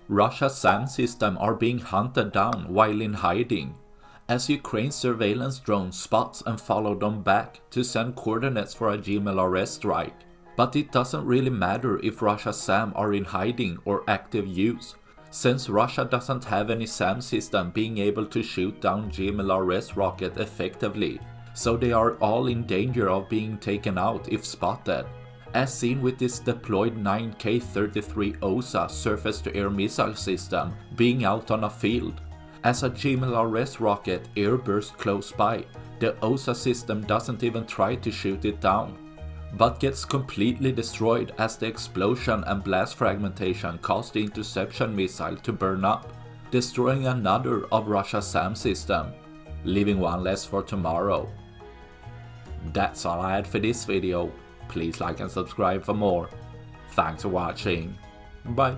Russia's SAM system are being hunted down while in hiding, as Ukraine's surveillance drone spots and follow them back to send coordinates for a GMLRS strike. But it doesn't really matter if Russia's SAM are in hiding or active use, since Russia doesn't have any SAM system being able to shoot down GMLRS rocket effectively, so they are all in danger of being taken out if spotted, as seen with this deployed 9K-33 OSA surface-to-air missile system being out on a field. As a GMLRS rocket airbursts close by, the OSA system doesn't even try to shoot it down, but gets completely destroyed as the explosion and blast fragmentation cause the interception missile to burn up, destroying another of Russia's SAM system, leaving one less for tomorrow. That's all I had for this video. Please like and subscribe for more. Thanks for watching. Bye.